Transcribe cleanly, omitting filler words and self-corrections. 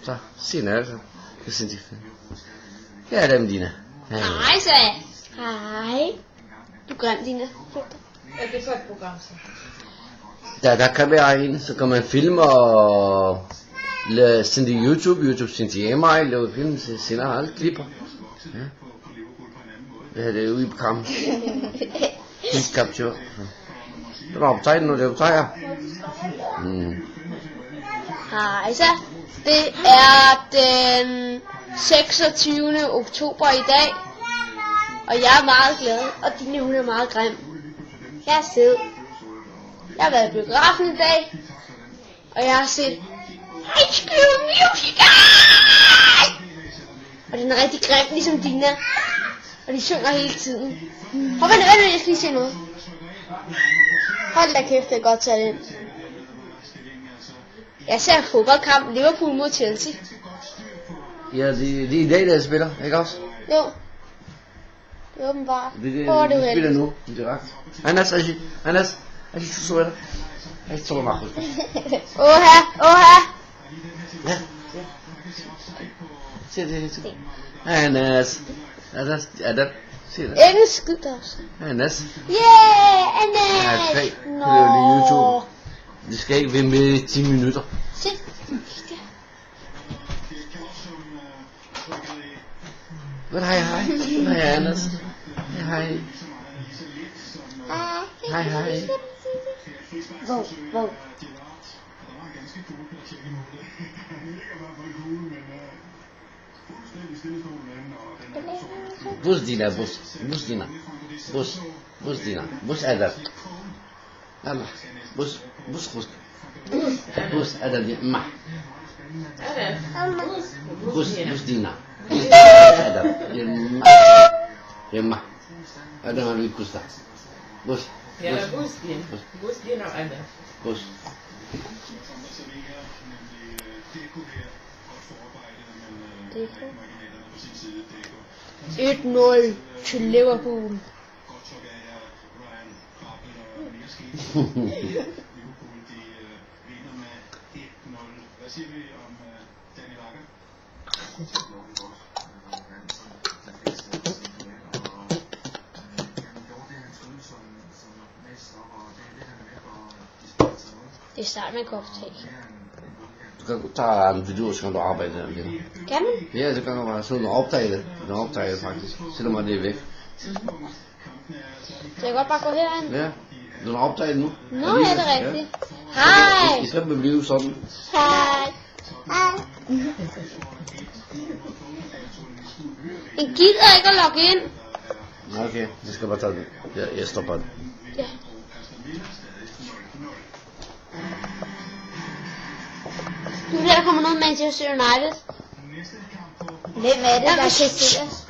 Så, se den altså. Det er sindssygt fedt. Her er dem, Dina. Hej, sagde jeg. Hej. Du grim, Dina. Hvad er det for et program, så? Der kan være en, så kan man filme og sende det YouTube sender til e-mail, lave film, sender alle klipper. Ja. Det her det er ude i programmet. Helt capture. Det var optaget nu, det optager. Hej, så. Det er den 26. oktober i dag. Og jeg er meget glad, og Dina hun er meget grim. Jeg er sød. Jeg har været i biografen i dag, og jeg har set High School Musical! Og den er rigtig grim, ligesom Dina. Og de synger hele tiden. Vent, jeg skal lige se noget. Hold da kæft, det er godt taget ind. Jeg ser fodboldkamp Liverpool mod Chelsea. Ja, det er i dag, der spiller, ikke også? Jo. Det er åbenbart. Det spiller nu, direkt. Anas, du så det. Jeg tror mig. Oha. Ja. Se det. Anas. Se det. Engelsk skid også. Anas. Yeah, Anas. Ja, det er jo YouTube. Det skal ikke være med i 10 minutter. Se. Godt, hej. Hej, Anders. Hej. Hej. Wow. Bus Dina. Bus Adab. Yalla. Bus Adab دي ما. Bus Dina. Adab. يما. هذا ما بيكوستا. Bus. Ja, Bus Dina og Anna. Bus. Deko. 1-0 til Liverpool. Det starter med en kop te. Du kan tage en video, så kan du arbejde der. Kan man? Ja, det kan du bare sådan optage det. Den optager det faktisk, selvom det er væk. Så jeg godt bare gå herind? Ja, den er optaget nu. Nå, ja, det er rigtigt. Hej! I skal blive sådan. Hej! En gider ikke at logge ind. Okay, jeg skal bare tage den. Jeg stopper den. Ja. Nu der kommer noget Manchester United. Hvem er det, der kan se os?